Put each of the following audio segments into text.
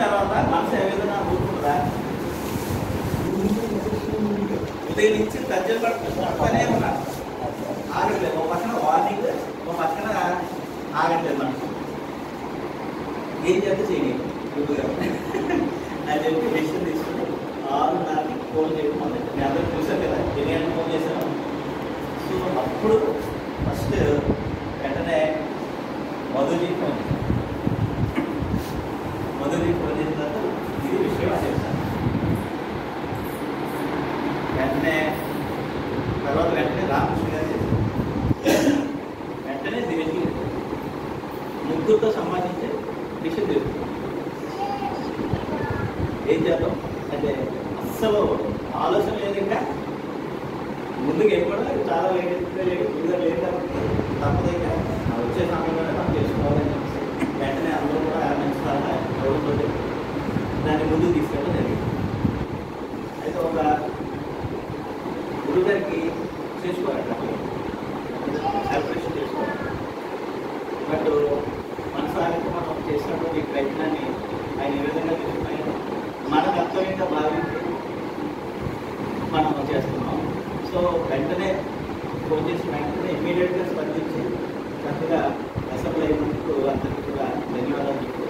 తర్వాత మనసు ఏ విధంగా కూర్చుంటుందా ఉదయం నుంచి తర్జన పడుతూనే ఉన్నారు. ఆగట్లేదు. ఒక పక్కన వార్నింగ్, ఒక పక్కన ఆగట్లేదు మనసు. ఏం చేస్తే చేయలేదు అని చెప్పి డెసిషన్ తీసుకుని 6:30కి ఫోన్ చేయడం మొదలు. మీ అందరూ చూసారు కదా ఎన్ని గంటలకు ఫోన్ చేశాను. సో అప్పుడు ఫస్ట్ వెంటనే మధుజీ ఫోన్ చేశాను. మధుజీ ఫోన్ చేసిన తర్వాత ఇది విషయం చేశాను. వెంటనే రామకృష్ణ గారు చేశారు. వెంటనే దివేష్ ముగ్గురితో సంబంధించి డిసిషన్ తీసుకున్నాం. ఏం చేద్దాం అంటే అస్సలు ఆలోచన లేదు. ఇంకా ముందుకు వెళ్ళిపోవడం చాలా లేదు కాబట్టి తప్పదు. ఇంకా వచ్చే సమయంలోనే మనం చేసుకోవాలని చెప్పేసి వెంటనే అందరూ కూడా మంచి గౌరవంతో దాన్ని ముందుకు తీసుకెళ్ళడం జరిగింది. అయితే ఒక గురుగారికి చేసుకోవాలి, సెలబ్రేషన్ చేసుకోవాలి. బట్ మనసారికి మనం చేసినటువంటి ఈ ప్రయత్నాన్ని ఆయన ఏ విధంగా తీసుకుని మన కర్తవ్యంగా భావించి మనం చేస్తున్నాం. సో వెంటనే ఫోన్ చేసి వెంటనే ఇమ్మీడియట్గా స్పందించి చక్కగా అసెంబ్లీ అయినందుకు అందరికీ కూడా ధన్యవాదాలు చెప్తూ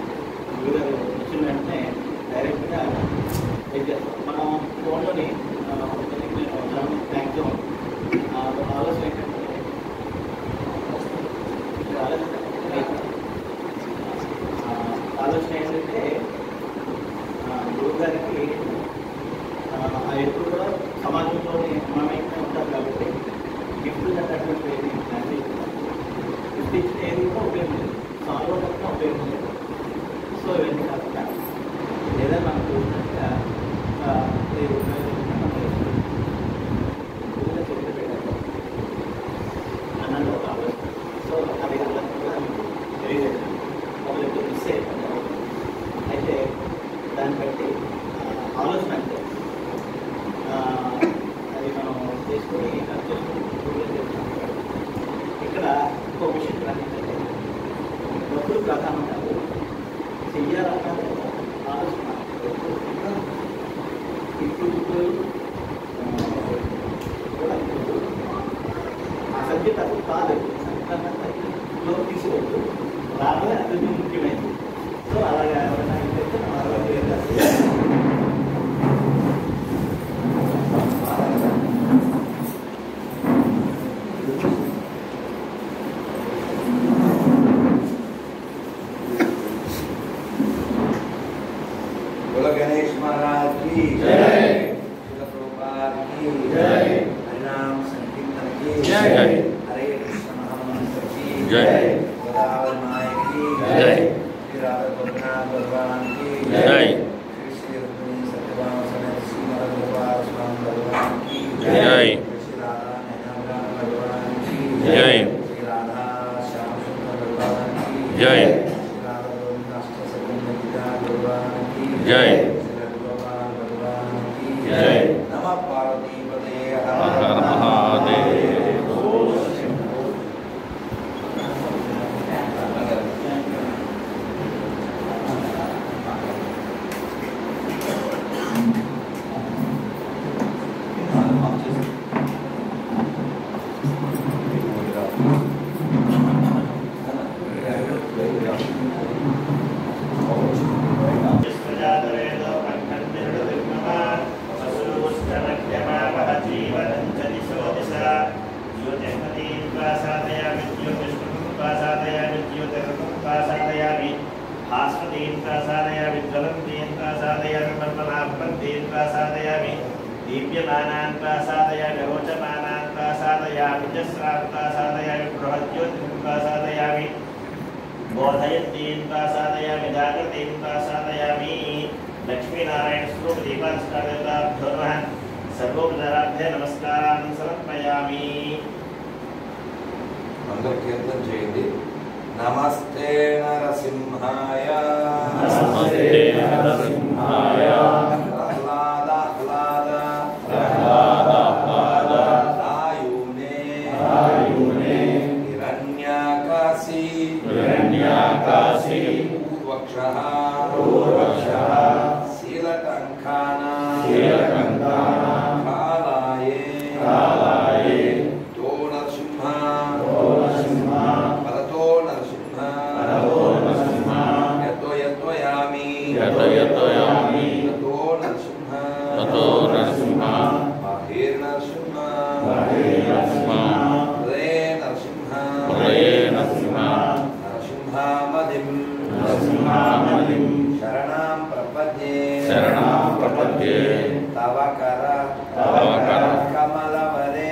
గురుగారు వచ్చిన వెంటనే డైరెక్ట్గా చేస్తాం. మనం ఫోన్లోని మ్యాక్సిమం ఆలోచన ఏంటంటే గురుగారికి ఎప్పుడు కూడా సమాజంలోని మమేకమే ఉంటారు కాబట్టి గిఫ్ట్ అటువంటి గిఫ్ట్ ఇచ్చిన ఏది కూడా ఉపయోగం లేదు, సాల్వ్ కూడా ఉపయోగం లేదు. సో ఇవన్నీ కాకుండా లేదా మనకు అన్నది ఒక ఆలోచన. సో అది అందరికీ కూడా తెలియజేయడం మొదలెట్టి మిస్ అయిపోతారు. అయితే దాన్ని బట్టి ఆలోచన అంటే అది మనం చేసుకుని ఇక్కడ ఇంకో విషయం ఏంటంటే డబ్బులు ప్రధానం కాదు, చెయ్యాలన్నది ఆలోచన. ఇప్పుడు ఆ సబ్జెక్ట్ అసలు కాదు, సంగీతంలో తీసుకోవద్దు, రాబోయే అభివృద్ధి ముఖ్యమైనది. సో అలాగా ఎవరైనా అయితే गणेश महाराज की जय, प्रभुपाद की जय, हरिनाम संकीर्तन की जय, हरे कृष्ण महामंत्र की जय, गोदावरी माई की जय, श्री राधा गोपीनाथ भगवान की जय, श्री श्री रुक्मिणी सत्यभामा समेत श्री गोपाल स्वामी भगवान की जय, श्री राधा नैना भगवान की जय, श्री राधा श्याम सुंदर भगवान की जय, श्री राधा गोविंद अष्टसखी गीता भगवान की जय, जय नमः पार्वती पते हर हर महादेव। दीप्यमानान् प्रसादयामि, रोचमानान् प्रसादयामि, जस्रान् प्रसादयामि, बृहद्योतिं प्रसादयामि, बोधयन्तीन् प्रसादयामि, जागृतीन् प्रसादयामि। लक्ष्मीनारायण स्वरूप दीपांस्कारेभ्यो नमः। सर्वोपचाराभ्य नमस्कारान् समर्पयामि। मंगल कीर्तन చేయండి। नमस्ते नरसिंहाय, नमस्ते नरसिंहाय, पूर्वक्षः కాలాయే తో నరసింహ పరతో నరసింహ యతో యతోయామి తతో నరసింహ బాహేర్ నరసింహ హృదయే నరసింహ నరసింహామదిం శరణాం ప్రపద్యే తవ కర కమలవరే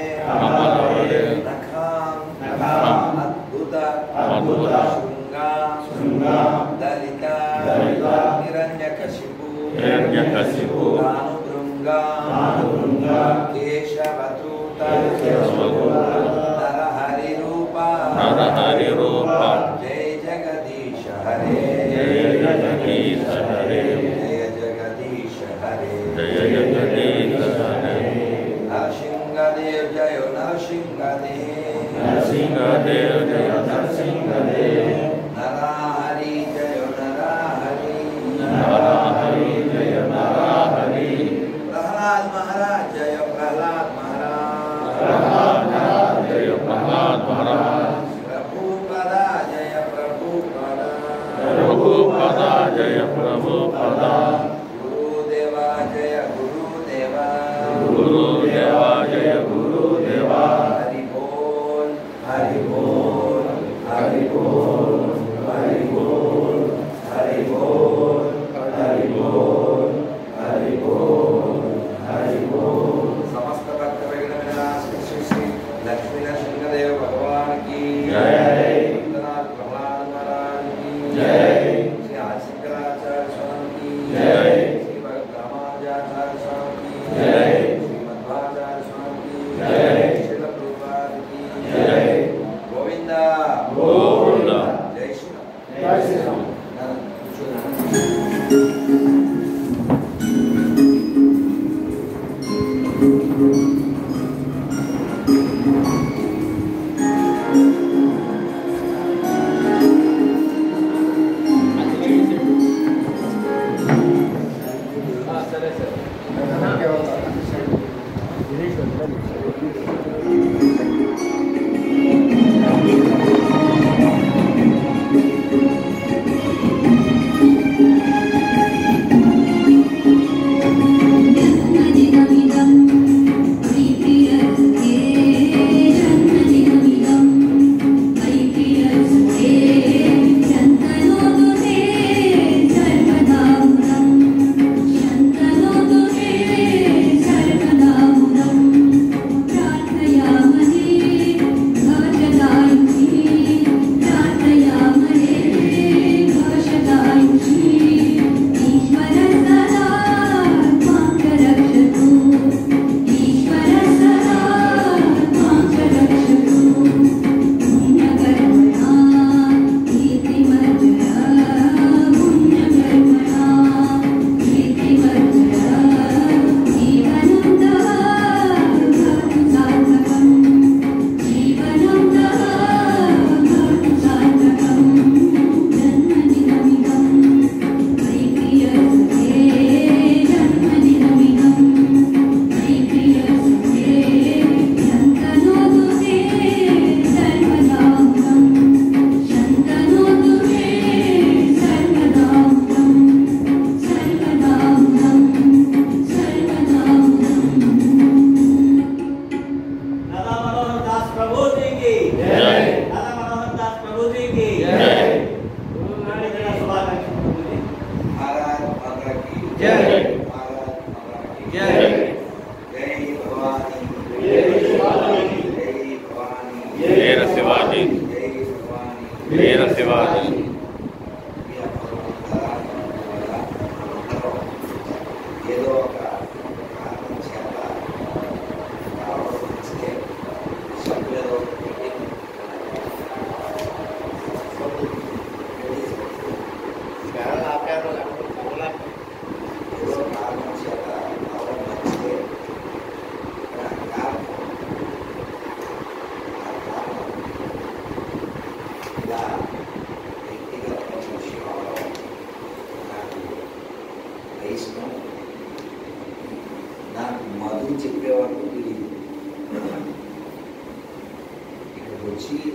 నఖాం అద్భుత శృంగా దళిత హిరణ్యకశిపు భానుభృంగా కేశవధూత నరహరి రూప జయ జగదీశ హరే नरसिंहदेव जय नरसिंहदेव नरहरि जय नरहरि प्रहलाद महाराज जय प्रहलाद महाराज प्रभुपदा जय प्रभुपदा गुरुदेवा जय गुरुदेवा हरि बोल हरि बोल हरि बोल हरि बोल हरि बोल हरि बोल हरि बोल हरि बोल समस्त भक्त विघ्नविनाश श्री लक्ष्मी नरसिंहदेव भगवान की जय प्रहलाद महाराज की जय श्री आदिशंकराचार्य स्वामी की जय श्री भगत रामानुजाचार्य स्वामी की जय श्रीमध्वाचार्य स्वामी की जय श्रील प्रभुपाद की जय गोविंदा जय श्री राम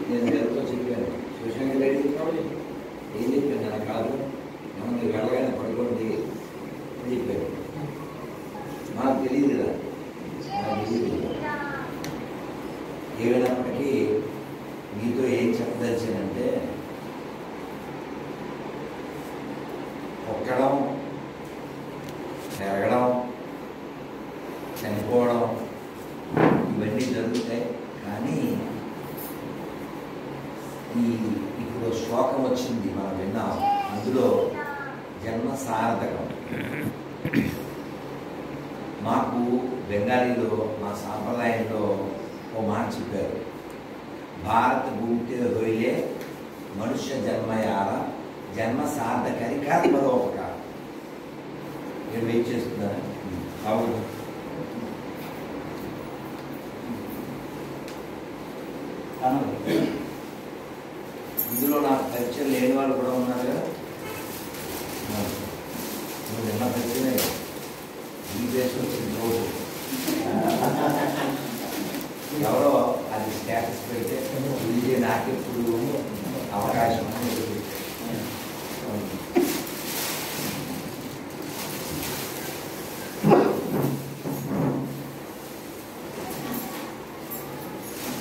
నేను ఎవరితో చెప్పాను శివశంకర్ రెడ్డి ఏం చెప్పాను నాకు కాదు మీరు వెళ్ళగానే పడుకోండి అని చెప్పారు. నాకు తెలియదు కదా, నాకు తెలియదు. ఏమైనప్పటికీ మీతో ఏం చెప్పదలిచానంటే పొక్కడం, పెరగడం, చనిపోవడం ఇవన్నీ జరుగుతాయి. కానీ ఇప్పుడు శ్లోకం వచ్చింది మనం విన్నాం, అందులో జన్మ సార్థకం. మాకు బెంగాలీలో మా సాంప్రదాయంలో ఓ మాట చెప్పారు, భారత్ భూమితే హోయిలే మనుష్య జన్మయాల జన్మ సార్థకరి కర్మలోపకారం. నేను వెయిట్ చేస్తున్నాను. అవును, ఇందులో నాకు పరిచయం లేని వాళ్ళు కూడా ఉన్నారు కదా. నువ్వు నిన్న పరిచయమే ఈ దేశం వచ్చిన రోజు ఎవరో అది స్టేటస్ పెడితే ఇది నాకెప్పుడు అవకాశం అనేది.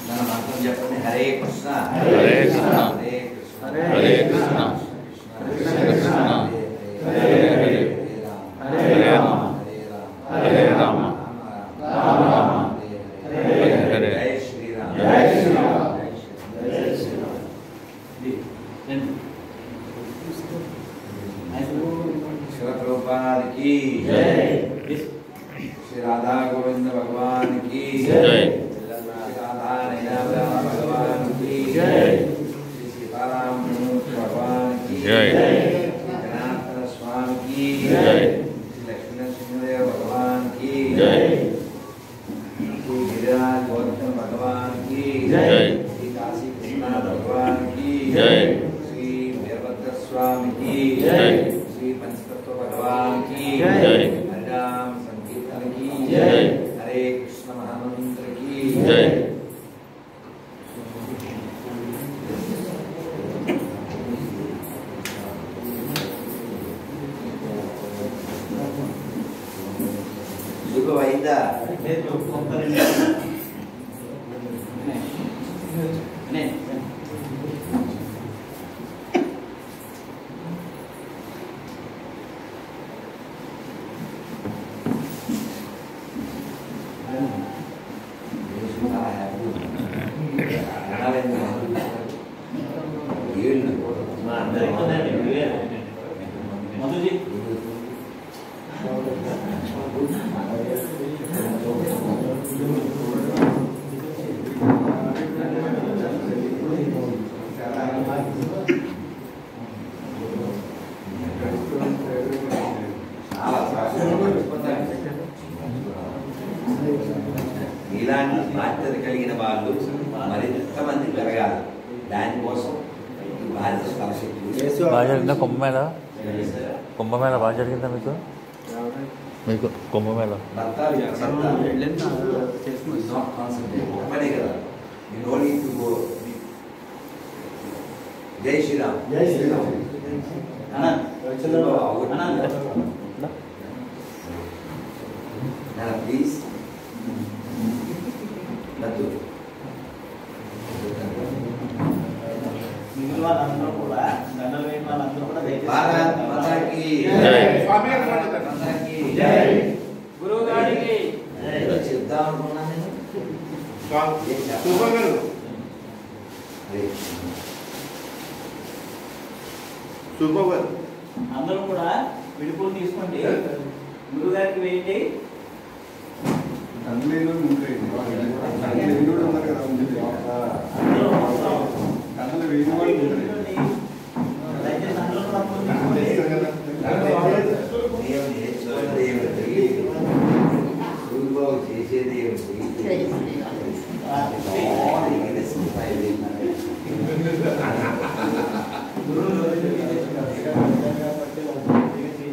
మన మంత్రం చెప్పండి. హరే కృష్ణ హరే కృష్ణ హరే కృష్ణ హరే కృష్ణ కృష్ణ కృష్ణ హరే హరే హరే రామ హరే రామ రామ రామ హరే హరే. జై శ్రీరామ్ జై శ్రీరామ్ జై శ్రీరామ్. శిల ప్రభుపాద की జై. श्री राधा गोविंद भगवान की जय. श्री राधा नैना भगवान की जय. श्री सीताराम भगवान की जय. श्री जनार्दन स्वामी की जय. श्री लक्ष्मी नरसिंहदेव भगवान की जय. श्री गिरिराज गौतम भगवान की जय. श्री काशी कृष्ण भगवान की जय. श्री वीरभद्र स्वामी की जय. श्री पंचतत्व भगवान की जय. हरिनाम संकीर्तन की जय. हरे कृष्ण महामंत्र की जय. सुख वैदा మధుజీ ఇలాంటి బాధ్యత కలిగిన వాళ్ళు మరింత మంది పెరగాలి. దానికోసం ఈ బాధ్యత స్కాలర్షిప్ బాగా జరిగిందా కుంభమేళ? కుంభమేళ బాగా జరిగిందా మీకు? మీకు కుంభమేళ ఒక్కడే కదా. You know need to go. జై శ్రీరామ్. జై శ్రీరామ్. ప్లీజ్ మిగిలిన వాళ్ళందరూ కూడా దండలు వేసిన వాళ్ళందరూ కూడా భారత్ మాతా కీ జై. మాతా కీ జై. గురువు గారికి ఏదో చెప్దాం అనుకున్నాను నేను. ఏం చెప్పాలి? హరే కృష్ణ. అందరూ కూడా విడుపులు తీసుకోండి. గురువు గారికి వేయండి. దయచేసి అందరూ కూడా నేను నేర్చుకున్నది ఏమిటి? గురుబాబు చేసేది ఏమిటి?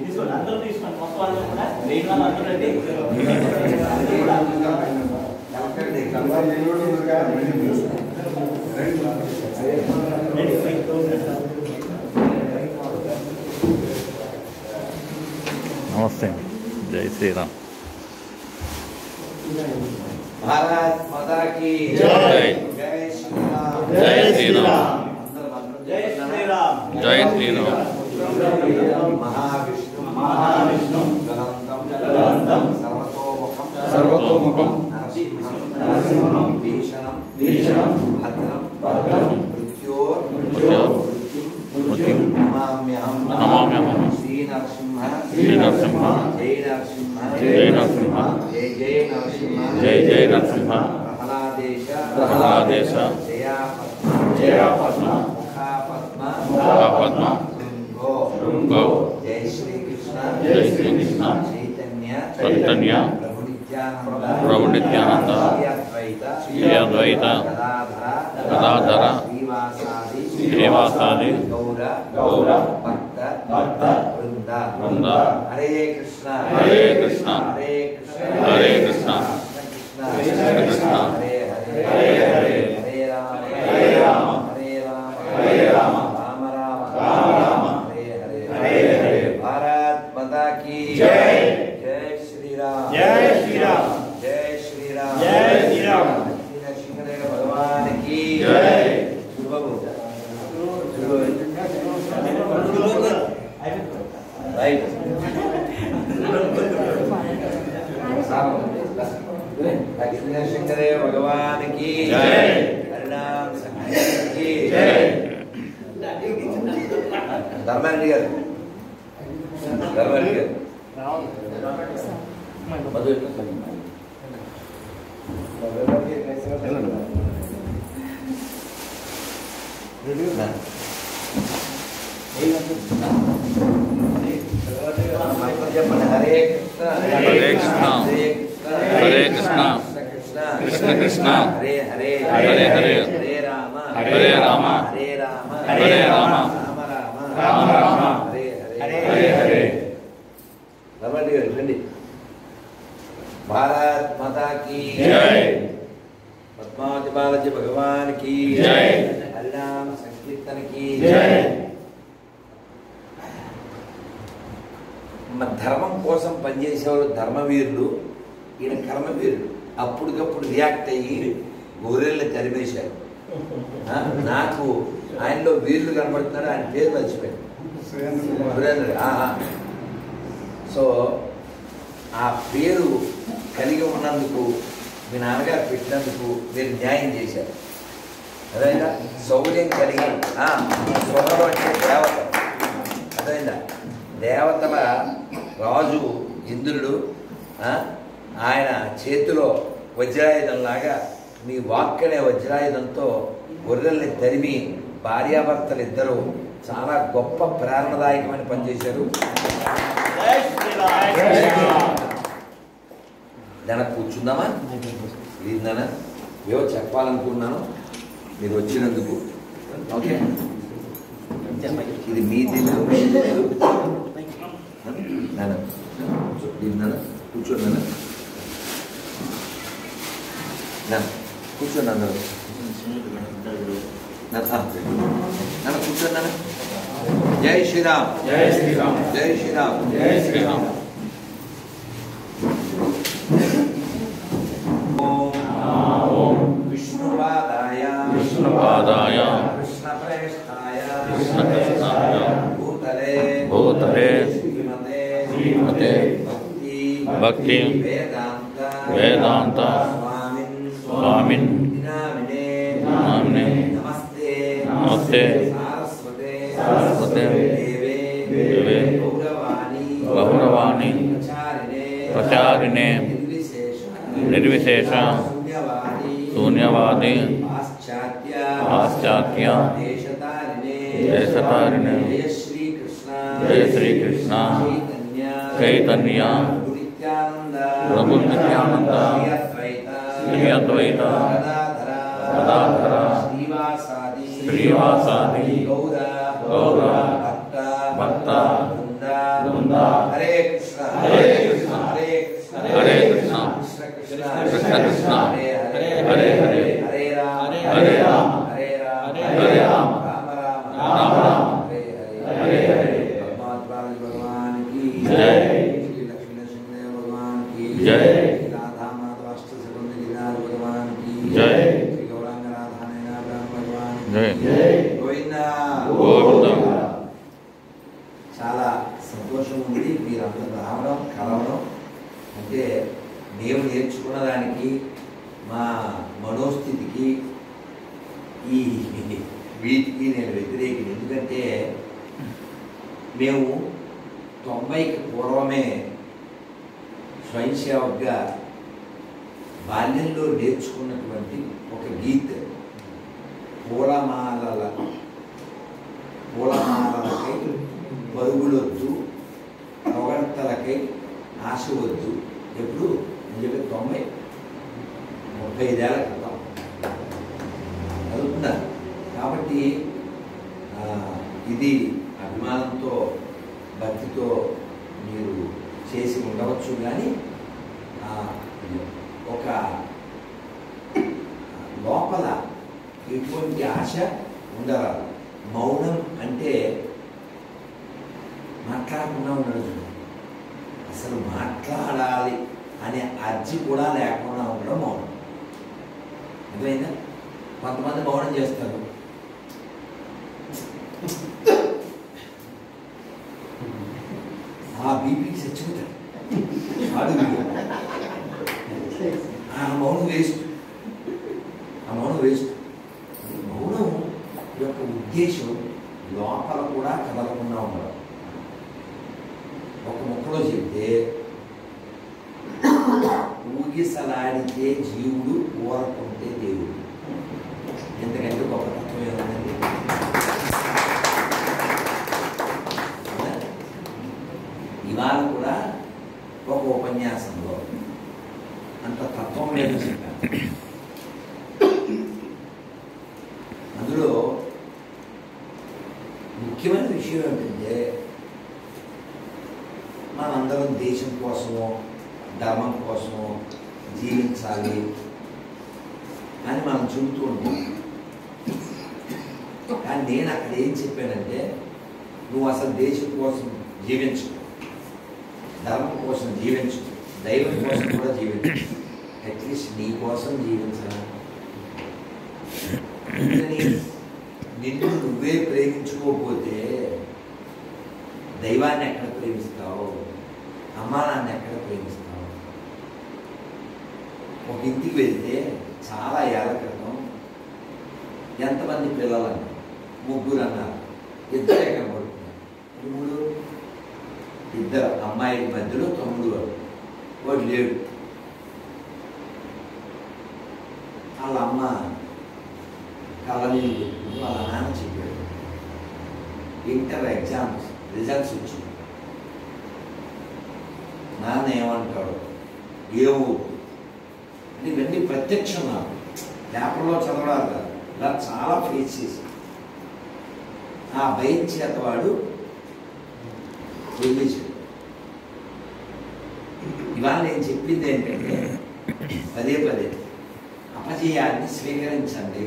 తీసుకోండి. అందరూ తీసుకోండి. మొత్తం అందరూ కూడా వేయిన వాళ్ళు అందరూ రండి. కలెక్టర్ నమస్తే జై శ్రీరామ్. भारत माता की जय। जय श्री राम। जय श्रीराम। जय श्रीराम। जय श्रीराम। महाविष्णु गणंतम सर्वतोमुखम नरसिंहं भीषणं भद्रं मृत्युं नमाम्यहं श्रीनरसिंह जय नरसिंह जय जय नरसिंह प्रहलादेश जया पद्म मुखा पद्म गो जय श्री कृष्ण चैतन्य प्रभु नित्यानंद श्री अद्वैत गदाधर श्रीवासादि गौर भक्त वृंद हरे कृष्ण हरे कृष्ण कृष्ण कृष्ण हरे हरे हरे राम राम हरे हरे। भारत माता की जय। जय श्री राम। जय श्री राम। जय श्री राम। जय श्री राम। नरसिंह भगवान की जय। राइट नरसिंह भगवान की जय। हरिनाम संकीर्तन की जय। धर्मारेड्डी गाరు మధు చెప్పండి. హరే కృష్ణ హరే కృష్ణ హరే కృష్ణ కృష్ణ కృష్ణ హరే హరే హరే హరే హరే రామ హరే రామ హరే రామ హరే రామ రామ రామ రామ హరే హరే హరే. రమణి గారు రండి. భారత్ మాతా की జై. పద్మావతి బాలాజీ భగవాన్ की జై. హరినామ సంకీర్తన की జై. ధర్మం కోసం పనిచేసేవాళ్ళు ధర్మవీరులు, ఈయన కర్మవీరులు. అప్పటికప్పుడు రియాక్ట్ అయ్యి గొర్రెల్ని తరిమేశారు. నాకు ఆయనలో వీరులు కనబడుతున్నారు. ఆయన పేరు మర్చిపోయాడు. సురేంద్ర. సో ఆ పేరు కలిగి ఉన్నందుకు మీ నాన్నగారు పెట్టినందుకు మీరు న్యాయం చేశారు. అదైనా శౌర్యం కలిగి సోదరు అంటే దేవత. అదైనా దేవతల రాజు ఇంద్రుడు, ఆయన చేతిలో వజ్రాయుధంలాగా మీ వాక్ అనే వజ్రాయుధంతో గొర్రెల్ని తరిమి భార్యాభర్తలు ఇద్దరు చాలా గొప్ప ప్రేరణదాయకమని పనిచేశారు. దాని కూర్చుందామా? ఏందనా ఏవో చెప్పాలనుకున్నాను మీరు వచ్చినందుకు. ఓకే, ఇది మీ దిల్లు. నాన్న కూర్చోండి. నాన్న కూర్చోండి. అందరూ నాన్న కూర్చోండి. నాన్న జై శ్రీరామ్. జై శ్రీరామ్. జై శ్రీరామ్. జై శ్రీరామ్. ఓం విష్ణుపాదాయ విష్ణుపాదాయ కృష్ణప్రేష్ఠాయ కృష్ణకృష్ణాయ భూతలే భూతలే శ్రీమతే భక్తి వేదాంత వేదాంత స్వామిన్ నామినే నమస్తే నమస్తే సరస్వతే దేవే గౌరవాణి ప్రచారిణే నిర్విశేష శూన్యవాది పాశ్చాత్య దేశతారిణే జయ శ్రీకృష్ణ చైతన్య ప్రభు నిత్యానంద శ్రీ అద్వైత గదాధర శ్రీవాసాది గౌర భక్త వృంద. హరే కృష్ణ హరే కృష్ణ హరే కృష్ణ కృష్ణ కృష్ణ హరే హరే హరే రామ హరే రామ గోవిందా. చాలా సంతోషం ఉంది మీరందరూ రావడం కలవడం. అంటే మేము నేర్చుకున్న దానికి మా మనోస్థితికి ఈ వీటికి నేను వ్యతిరేకిని. ఎందుకంటే మేము 90కి పూర్వమే స్వయం సేవకుగా బాల్యంలో నేర్చుకున్నటువంటి ఒక గీత, పూలమాలలకై పరుగులొద్దు, పొగడ్తలకై ఆశ వద్దు. ఎప్పుడు అని చెప్పి 35 ఏళ్ల క్రితం చదువుతున్నారు. కాబట్టి ఇది అభిమానంతో భక్తితో మీరు చేసి ఉండవచ్చు. కానీ ఒక లోపల ఎటువంటి ఆశ ఉండరాదు. మౌనం అంటే మాట్లాడకుండా ఉండడం, అసలు మాట్లాడాలి అనే అర్జీ కూడా లేకుండా ఉండడం మౌనం. అర్థమైందా? కొంతమంది మౌనం చేస్తారు. ఆ బీపీకి చచ్చిపోతాడు అడుగు. ఆ మౌనం వేస్ట్. మౌనం యొక్క ఉద్దేశం లోపల కూడా కదలకుండా ఉండడం. ఒక ముక్కలో చెప్తే ఊగిసలాడితే జీవుడు, ఊరకుంటే దేవుడు. ఎందుకంటే గొప్ప తత్వం ఏమండి. ఇవాళ కూడా ఒక ఉపన్యాసంలో అంత తత్వం లేదు చెప్పాను. అందులో ముఖ్యమైన విషయం ఏంటంటే మనందరం దేశం కోసమో ధర్మం కోసమో జీవించాలి అని మనం చెబుతూ ఉంటాం. కానీ నేను అక్కడ ఏం చెప్పానంటే, నువ్వు అసలు దేశం కోసం జీవించు, ధర్మం కోసం జీవించు, దైవం కోసం కూడా జీవించు, అట్లీస్ట్ నీ కోసం జీవించాలి. నిన్ను నువ్వే ప్రేమించుకోకపోతే దైవాన్ని ఎక్కడ ప్రేమిస్తావు? అమ్మా నాన్న ఎక్కడ ప్రేమిస్తావు? ఒక ఇంటికి వెళ్తే చాలా ఏళ్ళ క్రితం ఎంతమంది పిల్లలు అన్నారు? 3 అన్నారు. 2 ఎక్కడ పడుతున్నారు? 3. 2 అమ్మాయిల మధ్యలో తమ్ముడు వాడు లేడు. వాళ్ళ అమ్మ కళ్ళనీళ్ళు పెట్టుకుని వాళ్ళ నాన్న చెప్పాడు, ఇంటర్ ఎగ్జామ్స్ రిజల్ట్స్ వచ్చింది. నాన్న ఏమంటాడు, ఏమో అంటే ఇవన్నీ ప్రత్యక్షం. నాకు పేపర్లో చదవడాలి కాదు, ఇలా చాలా ఫేస్ చేసి ఆ భయం చేత వాడు వదిలేశాడు. ఇవాళ నేను చెప్పింది ఏంటంటే, పదే అపజయాన్ని స్వీకరించండి.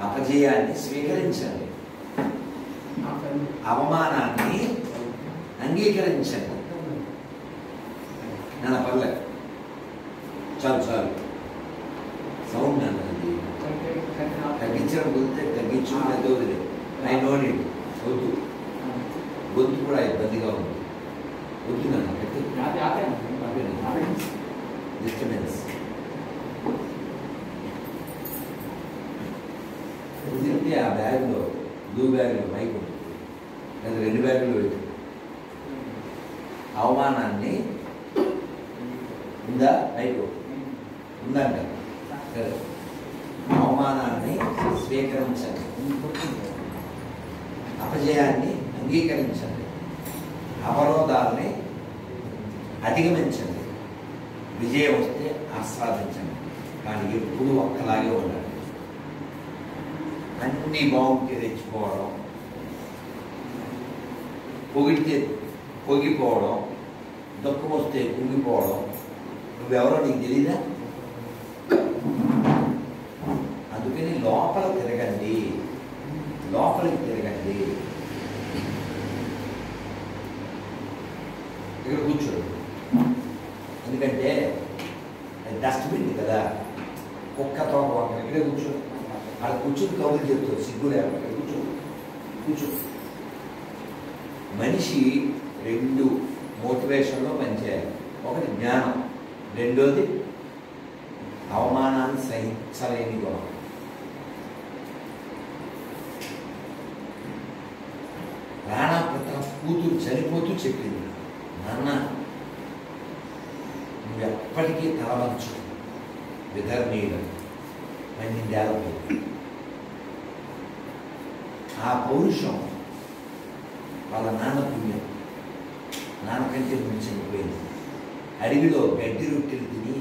అపజయాన్ని స్వీకరించండి, అవమానాన్ని అంగీకరించండి. నా పర్లే, చాలు సౌండ్ అన్నది తగ్గించడం కుదిరితే తగ్గించు, లేదా వదిలే. ఐ నో నీట్ వద్దు. గొంతు కూడా ఇబ్బందిగా ఉంది, వద్దు నన్ను డిస్టర్బెన్స్. కుదిరితే ఆ బ్యాగ్లో, బ్లూ బ్యాగ్లో మైక్ ఉంటుంది, లేదా 2 బ్యాగులు పెట్టి అవమానాన్ని ఉందా? మైక్ ఉందంట. అవమానాన్ని స్వీకరించండి, అపజయాన్ని అంగీకరించండి, అవరోధాలని అధిగమించండి, విజయం వస్తే ఆస్వాదించండి. కానీ ఎప్పుడు ఒక్కలాగే ఉండాలి. అన్నీ బాగుంటే తెచ్చుకోవడం, పొగిడితే పొగిపోవడం, దుఃఖం వస్తే కుంగిపోవడం. నువ్వెవరో నీకు తెలీదా? అందుకని లోపల తిరగండి, లోపలికి తిరగండి. ఇక్కడ కూర్చోడు, ఎందుకంటే అది డస్ట్బిన్ కదా. కుక్కతో బాగుంటుంది. ఇక్కడే కూర్చో, అక్కడ కూర్చుని కబుర్లు చెప్తారు. సిగ్గు లేకుండా కూర్చో కూర్చో. మనిషి 2 మోటివేషన్లో పనిచేయాలి. ఒకటి జ్ఞానం, రెండోది అవమానాన్ని సహించలేని గుణం. రాణా ప్రతాప్ కూతురు చనిపోతూ చెప్పింది, నాన్న నువ్వు ఎప్పటికీ తలవంచు విధర్మీయుడు అని దేవపోయింది. ఆ పౌరుషం వాళ్ళ నాన్న పుణ్యం, నాన్నకంటే మించిపోయింది. అడవిలో గడ్డి రొట్టెలు తిని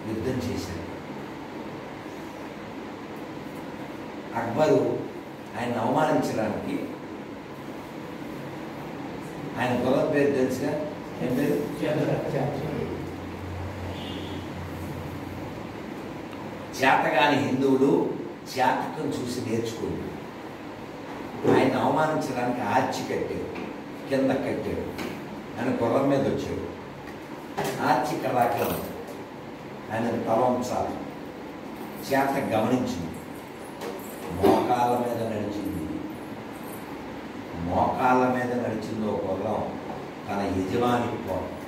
యుద్ధం చేశాడు. అక్బరు ఆయన అవమానించడానికి, ఆయన కులం పేరు తెలుసుగా, ఏం పేరు? చేతగాని హిందువులు చేతకం చూసి నేర్చుకోండి. ఆయన అవమానించడానికి ఆర్చి కట్టాడు, కింద కట్టాడు. ఆయన గుర్రం మీద వచ్చాడు. ఆర్చి కళాకే ఉంది. ఆయన తల ఉంచాలి. చేత గమనించింది. మోకాళ్ళ మీద నడిచింది. మోకాళ్ళ మీద నడిచిందో గుర్రం తన యజమాని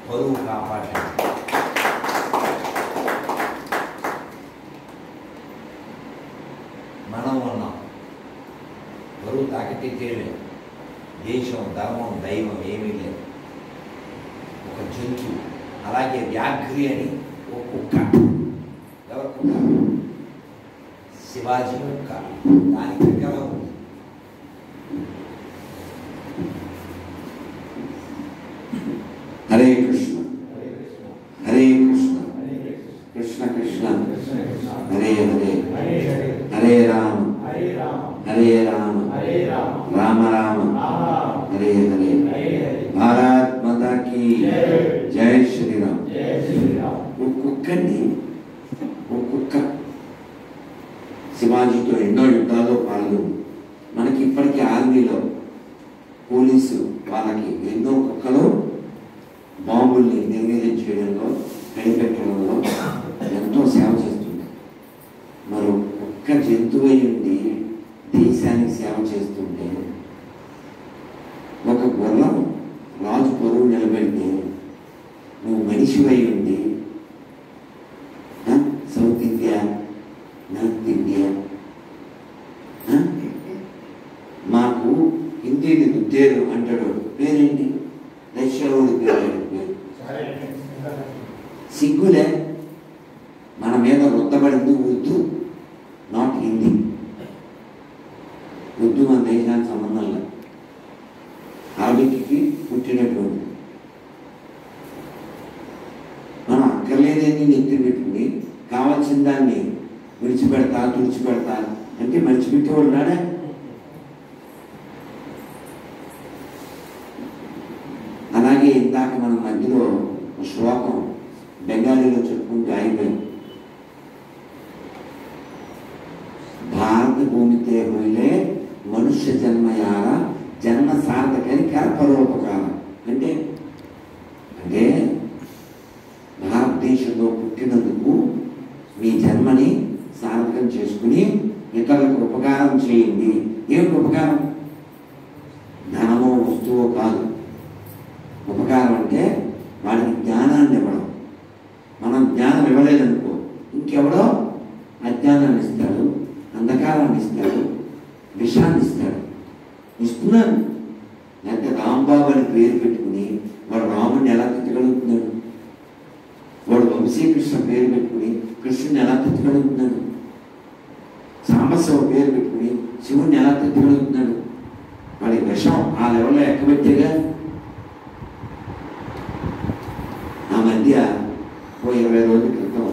పరువు కాపాడింది. మనం ఉన్నాం, పరువు తాకితే చేయలేదు. దేశం, ధర్మం, దైవం ఏమీ లేదు. ఒక జంతువు. అలాగే వ్యాఘ్రి అని ఒక కుక్క. ఎవరు కుక్క? శివాజీ కుక్క. దానికి దగ్గర ఉంది. హరే కృష్ణ హరే కృష్ణ కృష్ణ కృష్ణ హరే హరే హరే రామ హరే రామ రామ రామ హరే హరే. భారత్ మాతా కీ జై శ్రీరామ్. ఓ కుక్కని, ఓ కుక్క శివాజీతో ఎన్నో యుద్ధాల్లో పాల్గొంది. మనకి ఇప్పటికీ ఆర్మీలో పోలీసు వాళ్ళకి ఎన్నో కుక్కలు బాంబుల్ని నిర్వీర్యం చేయడంలో, కనిపెట్టడంలో ఎంతో సేవ చేస్తుంది. మరో కుక్క జంతువై ఉండి దేశానికి సేవ చేస్తుంటే, ఒక గుర్రం రాజు పరువు నిలబెడితే, నువ్వు మనిషివై ఉండి సౌత్ ఇండియా, నార్త్ ఇండియా, మాకు హిందీని రుద్దేరు అంటాడు. పేరేంటి? రష్యాలోని పేరు. సిగ్గులే. మన మీద రుద్దబడింది ఉర్దూ, నాట్ హిందీ. ఉర్దూ మన దేశానికి సంబంధం లేదు. అరబిక్కి పుట్టినటువంటి మనం అక్కర్లేదని నెత్తి పెట్టుకుని కావాల్సిన దాన్ని విడిచిపెడతా, తుడిచిపెడతా అంటే మర్చిపెట్టేవాడు నాడే. అలాగే ఇందాక మన మధ్యలో శ్లోకం బెంగాలీలో చెప్పుకుంటూ అయిపోయింది. భారత భూమితే హోయిలే మనుష్య జన్మయార జన్మ సార్థకని కరపరోపకారం. అంటే అంటే భారతదేశంలో పుట్టినందుకు మీ జన్మని సార్థకం చేసుకుని ఇతరులకు ఉపకారం చేయండి. ఏమిటి ఉపకారం? ధనమో వస్తువో కాదు. ఉపకారం అంటే వాడికి జ్ఞానాన్ని ఇవ్వడం. మనం జ్ఞానం ఇవ్వలేదనుకో, ఇంకెవడో అజ్ఞానాన్ని ఇస్తాడు, అంధకారాన్ని ఇస్తాడు, విషాన్ని ఇస్తాడు. ఇస్తున్నాను. లేకపోతే రాంబాబు అని పేరు పెట్టుకుని వాడు రాముడిని ఎలా తిట్టగలుగుతున్నాడు? వాడు వంశీకృష్ణ పేరు పెట్టుకుని కృష్ణుని ఎలా తిట్టగలుగుతున్నాడు? సాంబశివ పేరు పెట్టుకుని శివుణ్ణి ఎలా తిట్టగలుగుతున్నాడు? వాడి విషం ఆ లెవెల్లో ఎక్కబెట్టేగా. ఆ మధ్య ఓ 20 రోజుల క్రితం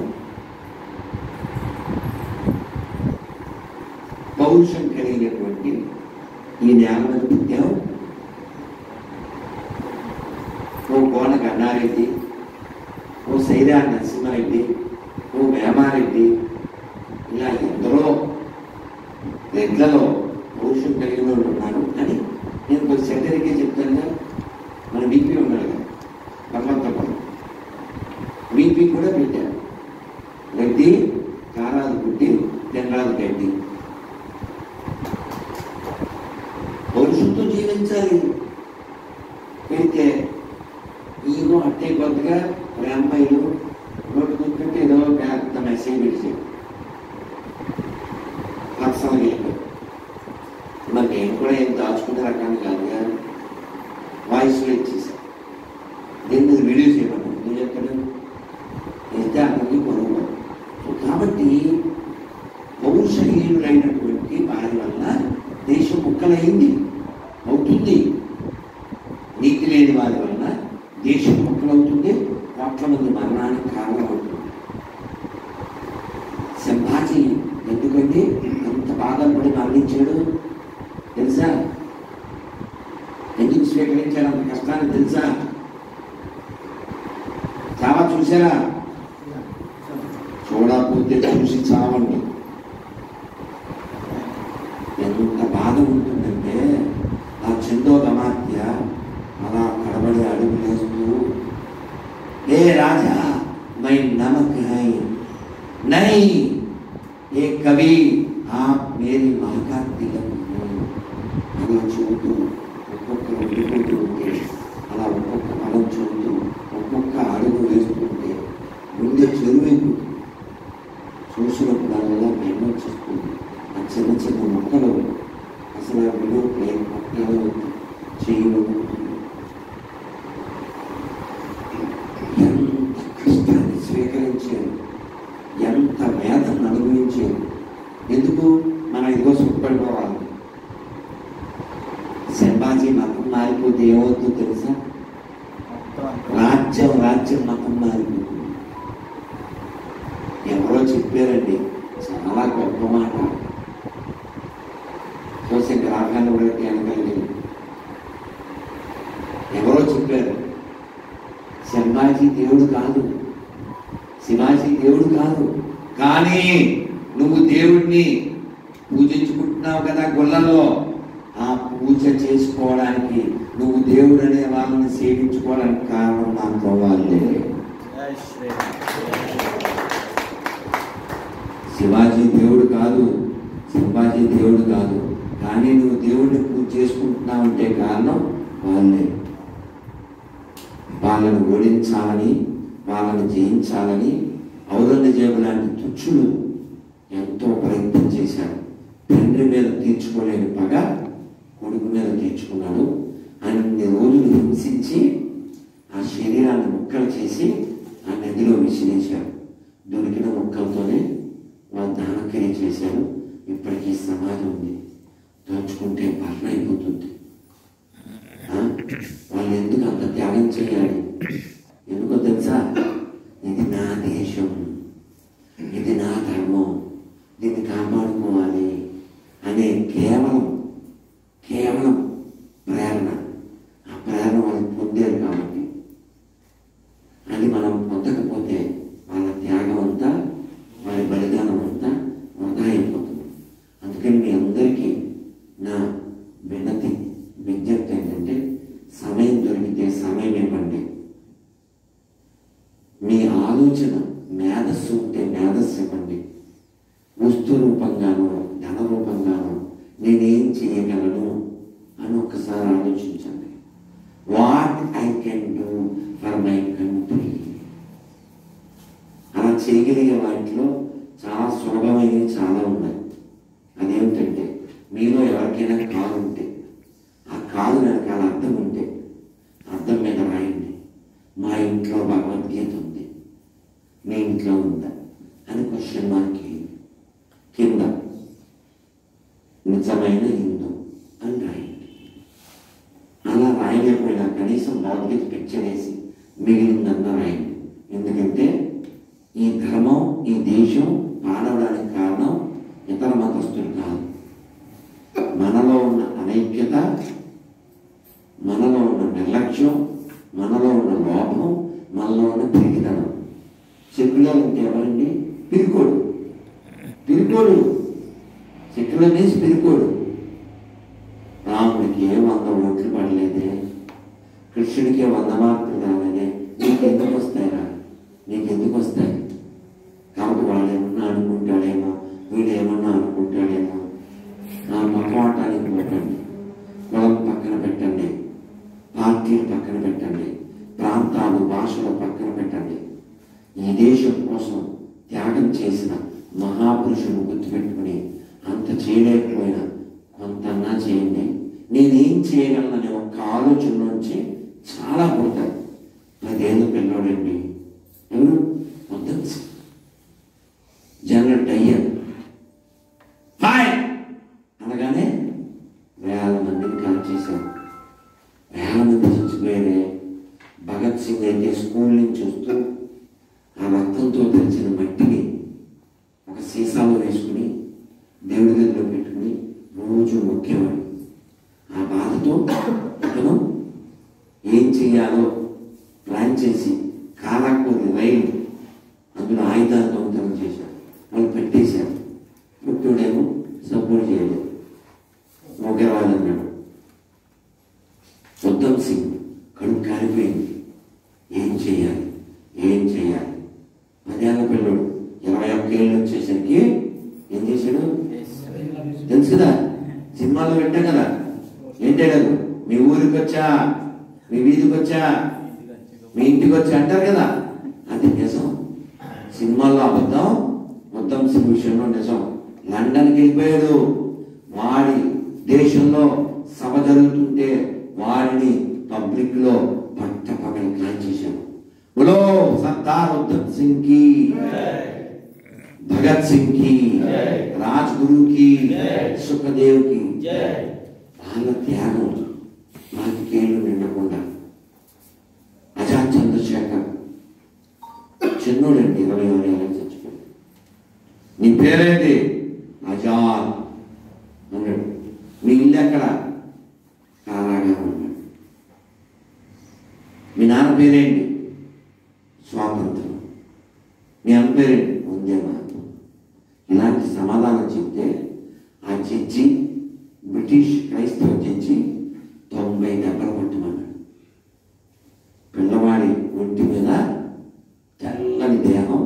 పౌరుషం కలిగినటువంటి ఈ నేల మీద పుట్టాం. ఓ కోన గన్నారెడ్డి, ఓ సైరా నరసింహారెడ్డి, ఓ వేమారెడ్డి, ఇలా ఎందరో రెడ్లలో పౌరుషం కలిగిన వాళ్ళు ఉన్నారు అని నేను కొంచెం సెంటరీకే చెప్తాను. మన బీపీ ఉన్నాడు కదా, భగవంత వీపీ కూడా పెట్టారు. రెడ్డి, మారాదు పుట్టి తినరాదు గడ్డి. పౌరుషంతో జీవించాలి. అయితే ఈగో అట్టే కొద్దిగా అమ్మాయిలు రోడ్డు కూర్చుంటే ఏదో పెద్ద మెసేజ్ పెట్టి పర్సనల్గా వెళ్ళిపోయి మరి నేను కూడా ఏం దాచుకునే రకాన్ని కాదు కానీ వాయిస్లో ఇచ్చేసాను. దీని మీద వీడియో చేయమన్నాను. ఎందుకు చెప్తాడు అయితే అందరికీ పొరవ. కాబట్టి పౌరుషహీనులైనటువంటి వారి వల్ల దేశం ముక్కలైంది అవుతుంది. నీతి లేని వారి వల్ల దేశం ముక్కలవుతుంది. కోట్ల మంది మరణానికి కారణం అవుతుంది. సంభాజీ ఎందుకంటే అంత బాధపడి మరణించాడు తెలుసా? ఎందుకు స్వీకరించాడు అంత కష్టాన్ని తెలుసా? చాలా చూసారా? చూడకపోతే చూసి చావండి. ఎంత బాధ ఉంటుందంటే ఆ చందో గమాత్య అలా కడబడి అడుగులేస్తూ ఏ రాజా మై నమక్ హై నై ఏ కవి आप मेरी माँ का तिलक हो అలా చూస్తూ ఒక్కొక్క ఉండిపోతూ ఉంటే అలా ఒక్కొక్క పదం చూస్తూ ఒక్కొక్క అడుగు వేస్తుంటే ముందే చెరువైపు చూసినప్పుడల్లా మేము వచ్చేస్తుంది. ఆ చిన్న చిన్న మొక్కలు అసలు ఆ విలువ ప్లేన్ మొక్కలు చేయలు ఎంత కష్టాన్ని స్వీకరించారు, ఎంత వేదన అనుభవించారు. ఎందుకు మనం ఇదిగో సుఖపడిపోవాలి. సంభాజీ మతం మారిపోతే ఏమవుతుందో తెలుసా? రాజ్యం మతం మారిపోతుంది. ఎవరో చెప్పారండి, చాలా గొప్ప మాట. చూసే గ్రాఫాన్ని కూడా అనగలిగింది. ఎవరో చెప్పారు సంభాజీ దేవుడు కాదు, శివాజీ దేవుడు కాదు, కానీ నువ్వు దేవుడిని పూజించుకుంటున్నావు కదా గుళ్ళల్లో, ఆ పూజ చేసుకోవడానికి నువ్వు దేవుడు అనే వాళ్ళని సేవించుకోవడానికి కారణం మాత్రం వాళ్ళే. శివాజీ దేవుడు కాదు, శివాజీ దేవుడు కాదు, కానీ నువ్వు దేవుడిని పూజ చేసుకుంటున్నావు అంటే కారణం వాళ్ళే. వాళ్ళని ఓడించాలని, వాళ్ళని జయించాలని ఔరంగజేబు లాంటి తుచ్చులు ఎంతో ప్రయత్నం చేశాడు. తండ్రి మీద తీర్చుకోలేని పగ కొడుకు మీద తీర్చుకున్నాడు. అన్ని రోజులు హింసించి ఆ శరీరాన్ని ముక్కలు చేసి ఆ నదిలో విసిరేశాడు. దొరికిన ముక్కలతోనే వాళ్ళు దానక్రియ చేశారు. ఇప్పటికీ సమాధి ఉంది. దోచుకుంటే భరణ అయిపోతుంది. వాళ్ళు ఎందుకు అంత త్యాగం చేయాలి? ఎందుకో తెలుసా? ఇది నా దేశం, ఇది నా ధర్మం, దీన్ని కాపాడుకోవాలి అనే కేవలం ప్రేరణ. ఆ ప్రేరణ వాళ్ళు పొందారు కాబట్టి. అది మనం పొందకపోతే వాళ్ళ త్యాగం అంతా, వాళ్ళ బలిదానం అంతా వృధా అయిపోతుంది. అందుకని మీ అందరికీ నా విజ్ఞప్తి ఏంటంటే సమయం దొరికితే సమయం ఇవ్వండి. మీ ఆలోచన మేధస్సు ఉంటే మేధస్సు ఇవ్వండి. వస్తు రూపంగానో ధన రూపంగానో నేనేం చేయగలను అని ఒక్కసారి ఆలోచించండి. What I can do for my country. అలా చేయగలిగే వాటిలో చాలా సులభమైనవి చాలా ఉన్నాయి. అదేమిటంటే మీలో ఎవరికైనా కారు ఉంటే ఆ కారు వెనకాల అర్థం ఉంటే అర్థం మీద రాయండి, మా ఇంట్లో భగవద్గీత ఉంది, మీ ఇంట్లో ఉందా అని క్వశ్చన్ మార్క్ కింద నిజమైన హిందూ అని రాయండి. అలా రాయలేకపోయినా కనీసం భగవద్గీత పిక్చర్ వేసి మిగిలిందన్నా రాయండి. ఎందుకంటే ఈ ధర్మం, ఈ దేశం పాడవడానికి కారణం ఇతర మతస్థులు కాదు. మనలో ఉన్న అనైక్యత, మనలో ఉన్న నిర్లక్ష్యం, మనలో ఉన్న లోపం, మనలో ఉన్న పిరికితనం. సెక్యులర్ అంటే ఎవరండి? పిరికోడు. సెక్యులర్ మీన్స్ పిరికోడు. రాముడికి 100 ఓట్లు పడలేదే, కృష్ణుడికి 100 మార్కులు రాలేదే, నీకెందుకు వస్తాయి? కాబట్టి వాళ్ళు ఏమన్నా అనుకుంటాడే చేసిన మహాపురుషుని గుర్తుపెట్టుకుని అంత చేయలేకపోయినా కొంతన్నా చేయండి, నేనేం చేయగలననే ఒక ఆలోచన నుంచి చాలా పుడతాయి. 10 ఏళ్ళ పిల్లోడండి, ఎవరు మొత్తం జనరల్ టయ్యర్ హాయ్ అనగానే వేల మందిని కాల్ చేశారు. వేల మంది చచ్చిపోయారే. భగత్ సింగ్ అయితే స్కూల్ నుంచి వస్తూ ఆ రక్తంతో తెరిచిన మట్టిని ఒక సీసాలో వేసుకుని దేవుడి గదిలో పెట్టుకుని రోజు మొక్కేవాడు. ఆ బాధతో అతను ఏం చెయ్యాలో ప్లాన్ చేసి కారాకూరి రైలు అందులో ఆయుధాలు దొంగతనం చేశారు. వాళ్ళు పెట్టేశారు. పుట్టుడేమో సపోర్ట్ చేయలేదు, మొగేవాళ్ళన్నాడు. ఉద్ధమ్ సింగ్ కడుపు కాలిపోయింది. ఏం చేయాలి 10 ఏళ్ళ పిల్లడు 21 ఏళ్ళు వచ్చేసరికి ఏం చేశాడు తెలుసు కదా, సినిమాలో పెట్టా కదా, ఏంటే కదా మీ ఊరికి వచ్చా, మీ వీధికి వచ్చా, మీ ఇంటికి వచ్చా అంటారు కదా, అది నిజం. సినిమాల్లో అబద్ధం, ఉద్ధమ్ సింగ్ విషయంలో నిజం. లండన్కి వెళ్ళిపోయాడు. వాడి దేశంలో సభ జరుగుతుంటే వాడిని పబ్లిక్ లో పట్టపగలు ప్లాన్ చేశాడు. బోలో సర్దార్ ఉద్ధమ్ సింగ్ కి, భగత్ సింగ్ కి, రాజ్గురు కి, సుఖదేవ్ కి. వాళ్ళ త్యాగం 4 ఏళ్ళు నిండకుండా. ఆజాద్ చంద్రశేఖర్ చిన్నోడండి, 26 ఏళ్ళకి చచ్చిపోయాడు. నీ పేరేంటి? ఆజాద్ అన్నాడు. మీ ఇల్లు ఎక్కడ? కారాగారం అన్నాడు. మీ నాన్న పేరేంటి? స్వాతంత్రం. మీ అమ్మ పేరేంటి? వందే మాతరం. ఇలాంటి సమాధానం చెప్తే ఆ జడ్జి, బ్రిటిష్ క్రైస్తవ జడ్జి 90 దెబ్బలు కొట్టమన్నాడు. పిల్లవాడి ఒంటి మీద తెల్లని దేహం,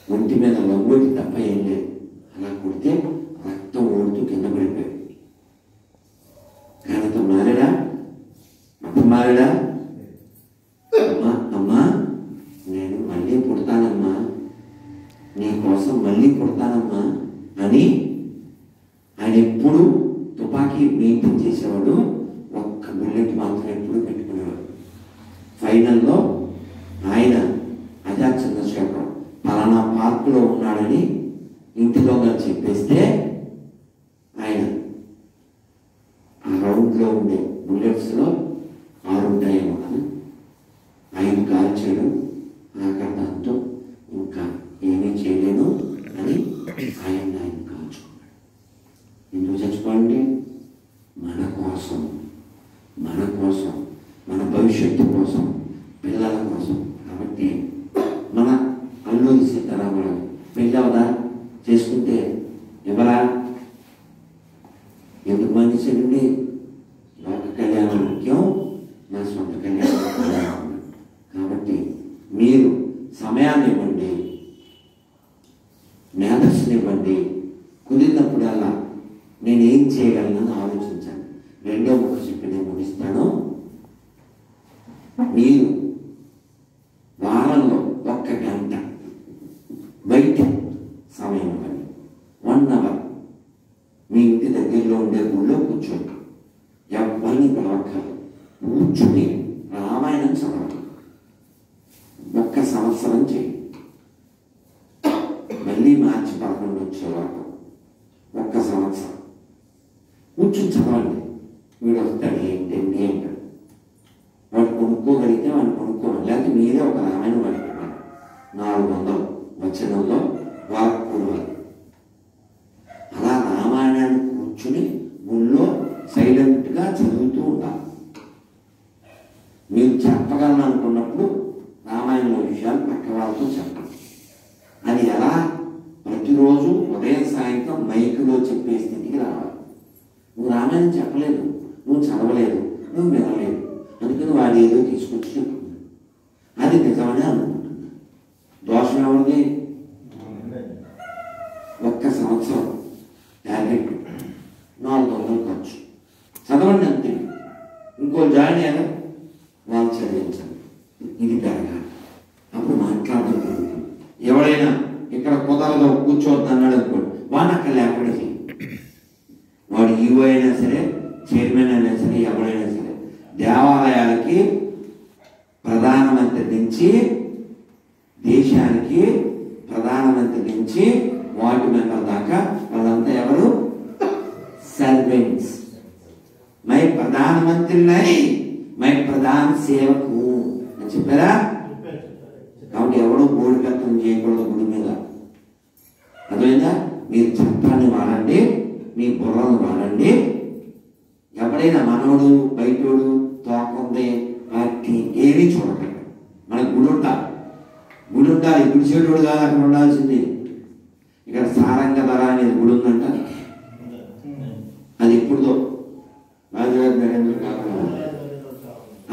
ఒంటి మీద లంగోటి తప్ప ఏం లేదు. అలా కొడితే రక్తం ఓడుతూ కింద పడిపోయాడు. కానీ అతను మారాడా? అతను మారాడా? అమ్మా నేను మళ్ళీ పుడతానమ్మా, నీ కోసం మళ్ళీ పుడతానమ్మా అని ఆయన ఎప్పుడు తుపాకీ మెయింటైన్ చేసేవాడు. ఒక్క బుల్లెట్ మాత్రం ఎప్పుడు పెట్టుకునేవాడు. ఫైనల్లో ఆయన ఆజాద్ చంద్రశేఖర్ పలానా పార్కులో ఉన్నాడని ఇంటిలో చెప్పేస్తే ఆయన ఆ రౌండ్లో ఉండే బుల్లెట్స్లో 6 ఉంటాయేమో కదా, 5 కాల్చాడు. ఆకర్తంతో ఇంకా ఏమీ చేయలేను అని ఆయన కాల్చుకున్నాడు. ఎందుకు చచ్చిపోండి? మన కోసం, మన భవిష్యత్తు కోసం, పిల్లల కోసం. కాబట్టి మన అల్లూరి సీతారామరావు పెళ్ళి అవదా? చేసుకుంటే ఎవరా? ఎందుకు మానేశాడండి? లోక కళ్యాణం ముఖ్యం, నా సొంత కళ్యాణం ముఖ్యం. కాబట్టి మీరు సమయాన్ని ఇవ్వండి, మేధస్సునివ్వండి. కుదిరినప్పుడల్లా నేనేం చేయగలనని ఆలోచించండి. 2వ ముఖ చెప్పి నేను ముగిస్తాను. మీరు వారంలో 1 గంట బయట సమయం ఇవ్వండి. 1 అవర్ మీ ఇంటి దగ్గరలో ఉండే గుళ్ళో కూర్చోండి. ఎవరిని పిలవక్కర్లేదు. కూర్చుని రామాయణం చదవండి. 1 సంవత్సరం చేయండి. మళ్ళీ మార్చి 11 వచ్చేవారు 1 సంవత్సరం కూర్చుని చదవండి. వీడు వస్తాడు ఏంటండి అంటాడు. వాడు కొనుక్కోగలిగితే వాడిని కొనుక్కోవాలి. లేకపోతే మీరే ఒక రామాయణం వాడికి 400 వచనంలో వాక్కున్నారు. అలా రామాయణాన్ని కూర్చుని గుళ్ళో సైలెంట్గా చదువుతూ ఉంటారు. మీరు చెప్పగలను అనుకున్నప్పుడు రామాయణంలో విషయాలు పక్క వాళ్ళతో చెప్పండి. అది ఎలా? ప్రతిరోజు ఉదయం సాయంత్రం మైకులో చెప్పే స్థితికి రావాలి. నువ్వు రామాయణం చెప్పలేదు, నువ్వు చదవలేదు, నువ్వు వినలేదు, అందుకని వాడు ఏదో తీసుకొచ్చి చెప్తున్నాడు. అది నిజమని అనుకుంటున్నా. దోషం ఎవరిది? 1 సంవత్సరం టార్గెట్ 400 ఖర్చు. చదవండి అంతే. ఇంకో జాయిన్ అయ్యారు, వాళ్ళు చదివించాలి. ఇది పెరగాలి. అప్పుడు మాట్లాడడం జరుగుతుంది. ఎవరైనా అక్కడ కుదరదు కూర్చోవద్దు అన్నాడు అనుకోండి, వాడిని అక్కడ లేకుండా చెయ్యి. వాడు ఈవో అయినా సరే, చైర్మన్ అయినా సరే, ఎవరైనా సరే, దేవాలయాలకి ప్రధానమంత్రి నుంచి, దేశానికి ప్రధానమంత్రి నుంచి వార్డు మెంబర్ దాకా వాళ్ళంతా ఎవరు? సర్వెంట్స్. మై ప్రధానమంత్రి నై, మై ప్రధాన సేవకు అని చెప్పారా? కాబట్టి ఎవడో బోర్డు కట్టడం చేయకూడదు గుడి మీద. అర్థమైందా? మీరు చట్టాన్ని వాడండి, మీ బుర్రను వాడండి. ఎవడైనా మనోడు బయటోడు తోకుంది వాటి ఏమీ చూడకండి. మనకు గుడి ఉండాలి, గుడి ఉండాలి. గుడి చెడుడు కాదు అక్కడ ఉండాల్సింది. ఇక్కడ సారంగ ధర అనేది గుడి ఉందంట. అది ఎప్పుడుదో రాజుగారి నరేంద్ర కాకుండా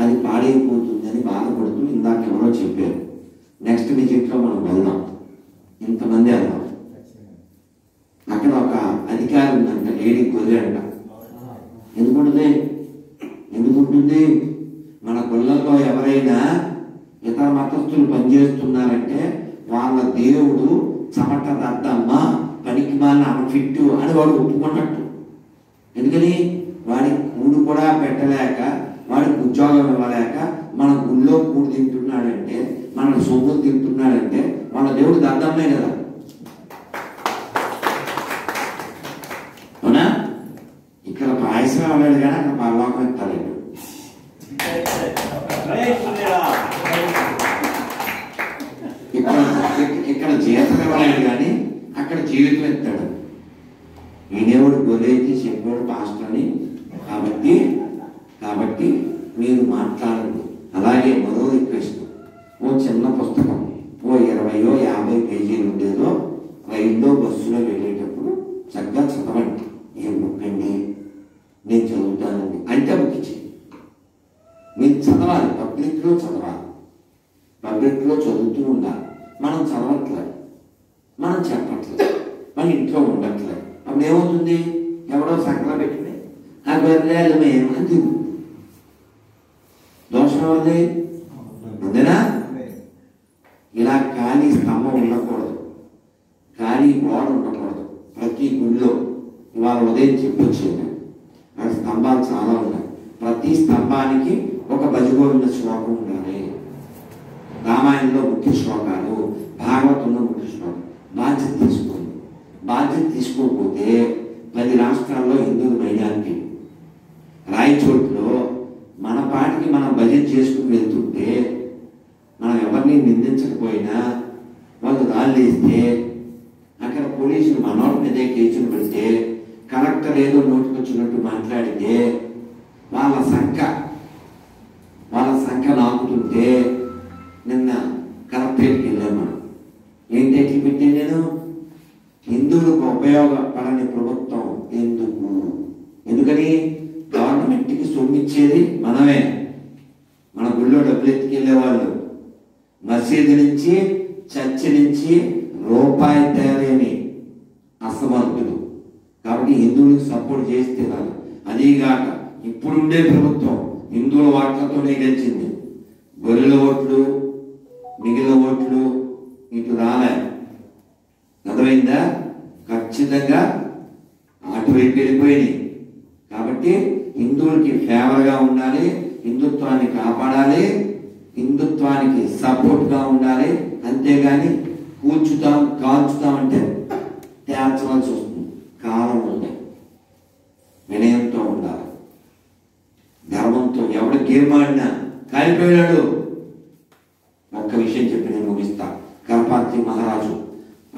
అది పాడైపోతుంది అని బాధపడుతూ ఇందాక ఎవరో చెప్పారు. నెక్స్ట్ విజిట్లో మనం వెళ్దాం, ఇంతమంది వెళ్దాం. అక్కడ ఒక అధికారి ఉందంట, లేడీ గొర్రె అంట. ఎందుకుంటుంది? మన గుళ్ళల్లో ఎవరైనా ఇతర మతస్థులు పనిచేస్తున్నారంటే వాళ్ళ దేవుడు చెమట దద్దమ్మ, పనికి మాలిన అన్ఫిట్టు అని వాడు ఒప్పుకున్నట్టు. ఎందుకని? వాడికి కూడు కూడా పెట్టలేక, వాడికి ఉద్యోగం ఇవ్వలేక మన గుళ్ళో కూడు తింటున్నాడంటే, మన సొమ్ములు తింటున్నాడంటే వాళ్ళ దేవుడు దద్దమ్మే కదా. అవునా? ఇక్కడ పాయసం అవ్వలేదు కానీ అక్కడ పరలోకం ఎత్తాడు. ఇక్కడ జీవితం ఇవ్వలేడు కానీ అక్కడ జీవితం ఎత్తాడు. వినేవాడు గొర్రెత్తి చెప్పాడు పాస్టర్ అని. కాబట్టి మీరు మాట్లాడండి. అలాగే మరో రిక్వెస్ట్, ఓ చిన్న పుస్తకం, ఓ 20-50 పేజీలు ఉండేదో రైల్లో బస్సులో వెళ్ళేటప్పుడు చక్కగా చదవండి. ఏం బుక్ అండి, నేను చదువుతానండి అంటే బుక్ ఇచ్చి మీరు చదవాలి. పబ్లిక్లో చదవాలి, పబ్లిక్లో చదువుతూ ఉండాలి. మనం చదవట్లేదు, మనం చెప్పట్లేదు, మన ఇంట్లో ఉండట్లేదు. అప్పుడు ఏమవుతుంది? ఎవడో సంకల పెట్టుకుని ఆ గొర్రెలు మేమంది దోషం ఉంది. అంతేనా? ఇలా ఖాళీ స్తంభం ఉండకూడదు, ఖాళీ గోడ ఉండకూడదు. ప్రతి గుడిలో ఇవాళ ఉదయం చెప్పొచ్చేది, అక్కడ స్తంభాలు చాలా ఉన్నాయి. ప్రతి స్తంభానికి ఒక భజగోవింద శ్లోకం ఉండాలి. రామాయణంలో ముఖ్య శ్లోకాలు, భాగవతంలో ముఖ్య శ్లోకం. బాధ్యత తీసుకోండి. బాధ్యత తీసుకోకపోతే 10 రాష్ట్రాల్లో హిందువులు మైనారిటీ. రాయచోట్లో మన పాటికి మనం భజన చేసుకుని వెళ్తుంటే, మనం ఎవరిని నిందించకపోయినా వాళ్ళు రాళ్ళేస్తే, అక్కడ పోలీసులు మనోళ్ళ మీదే కేసులు పెడితే, కలెక్టర్ ఏదో నోటుకొచ్చినట్టు మాట్లాడితే వాళ్ళ సంఖ్య నాకుతుంటే, నిన్న కలెక్టరేట్కి వెళ్ళాను. మనం ఏంటి ఎట్లు పెట్టాను నేను? హిందువులకు ఉపయోగపడని ప్రభుత్వం ఎందుకని? గవర్నమెంట్కి సొమ్మిచ్చేది మనమే. మన గుళ్ళో డబ్బులు ఎత్తుకెళ్ళేవాళ్ళు మసీదు నుంచి, చర్చి నుంచి రూపాయి తేలేని అసమర్థులు. కాబట్టి హిందువులకు సపోర్ట్ చేస్తే రాదు. అదీగాక ఇప్పుడుండే ప్రభుత్వం హిందువుల ఓట్లతోనే గెలిచింది. గొర్రెల ఓట్లు, మిగిలిన ఓట్లు ఇటు రాలే. అర్థమైందా? ఖచ్చితంగా అటువైపు వెళ్ళిపోయినాయి. కాబట్టి హిందువులకి ఫేవర్గా ఉండాలి, హిందుత్వాన్ని కాపాడాలి, హిందుత్వానికి సపోర్ట్గా ఉండాలి. అంతేగాని కూర్చుతాం కాల్చుతాం అంటే తేల్చవలసి వస్తుంది. కాలం ఉంది, వినయంతో ఉండాలి, ధర్మంతో. ఎవడు గేమ్ ఆడినా కాలిపోయాడు. ఒక్క విషయం చెప్పి నేను ముగిస్తా. కరపాత్రి మహారాజు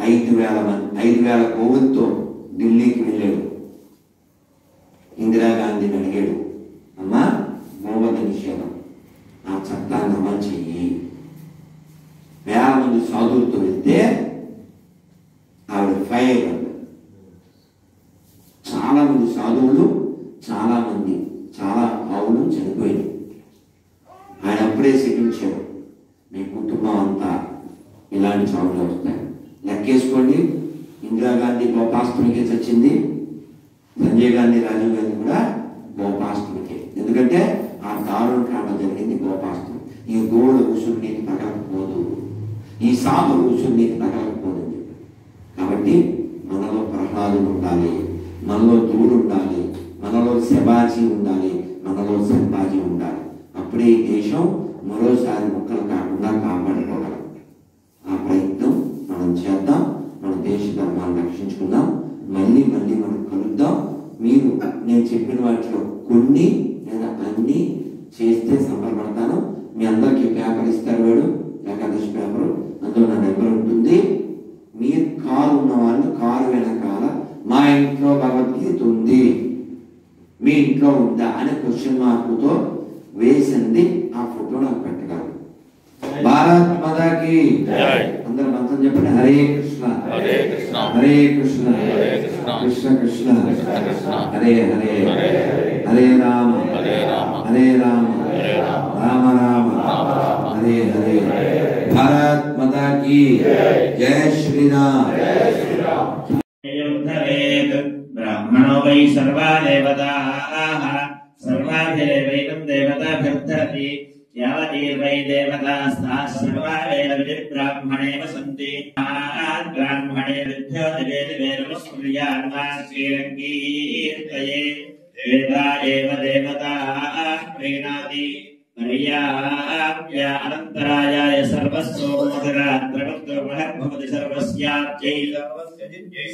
5,000 గోవులతో ఢిల్లీకి వెళ్ళాడు. ఇందిరాగాంధీని అడిగాడు, అమ్మా గోవధ నిషేధం, ఆ చట్టాన్ని అమలు చెయ్యి. 1000 మంది సాధువులతో వెళ్తే ఆవిడ ఫైర్. చాలా మంది సాధువులు, చాలా ఆవులు చనిపోయింది. ఆయన అప్పుడే శిక్షించాడు, మీ కుటుంబం అంతా ఇలాంటి చావులు వస్తాయి. లెక్కేసుకోండి, ఇందిరాగాంధీ గోపాష్టమికే చచ్చింది, సంజయ్ గాంధీ, రాజీవ్ గాంధీ కూడా గోపాష్టమికే. ఎందుకంటే ఆ దారుణ కాండ జరిగింది గోపాష్టమి. ఈ గోవుల ఉసురు నీకు తగలకపోదు, ఈ సాధు ఉసురు నీకు తగలకపోదు అని చెప్పి మనలో దూడు ఉండాలి, మనలో శబాజీ ఉండాలి, మనలో సంబాజీ ఉండాలి. అప్పుడే ఈ దేశం మరోసారి ముక్కలు కాకుండా కాపాడుకోగలం. ఆ ప్రయత్నం మనం చేద్దాం. మన దేశ ధర్మాన్ని రక్షించుకుందాం. మళ్ళీ మనం కలుద్దాం. మీరు నేను చెప్పిన వాటిలో కొన్ని లేదా అన్ని చేస్తే సంబరపడతాను. మీ అందరికీ పేపర్ ఇస్తారు వాడు, ఏకాదశి పేపరు, అందులో నా నెంబర్ ఉంటుంది. మీరు కారు ఉన్న వాళ్ళు కారు వెనకాల మా ఇంట్లో భగవద్గీత ఉంది, మీ ఇంట్లో ఉందా అనే క్వశ్చన్ మార్కుతో వేసింది ఆ ఫోటో నాకు పెట్టగలరు. భారత్ మాతాకి అందరు మంత్రం చెప్పండి. హరే కృష్ణ హరే కృష్ణ హరే కృష్ణ కృష్ణ కృష్ణ హరే హరే హరే రామ హరే రామ రామ రామ హరే హరే. భారత్ మాతాకి జయ శ్రీరామ్. బ్రాహ్మణో వై సర్వా దేవతాః సర్వాభిరేవైనం దేవతాభిర్ధరతి యావతీర్వై దేవతాస్తాః సర్వా వేద విధిర్బ్రాహ్మణేవ సంతి. బ్రాహ్మణే విద్యో దివే దివే నమస్కుర్యాన్మా శ్రీరంగీర్తయే వేదా ఏవ దేవతాః ప్రీణాతి పర్యాప్య అనంతరాయాయ సర్వస్వోమధురాత్రవత్వమహర్భవతి సర్వస్యాప్యై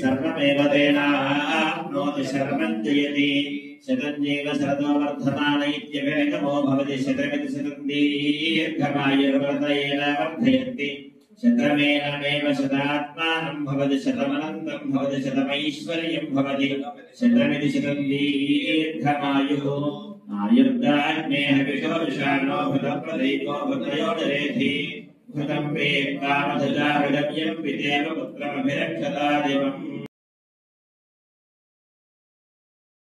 సర్వమేవ తేనాప్నోతి శర్మం జయతి. శతం జీవ శరదో వర్ధమాన ఇత్యవేగమో భవతి. శతమితి శతం దీర్ఘమాయుర్వర్ధయేన వర్ధయంతి. శతమేనమేవ శతాత్మానం భవతి. శతమనంతం భవతి. శతమైశ్వర్యం భవతి. శతమితి శతం దీర్ఘమాయుః. ఆయుర్దాగ్నేః విషో విషాణో భృతప్రదైకో భృతయోదరేధి. భృతం ప్రేత్కామధుజావిడమ్యం పితేవ పుత్రమభిరక్షతా దివం.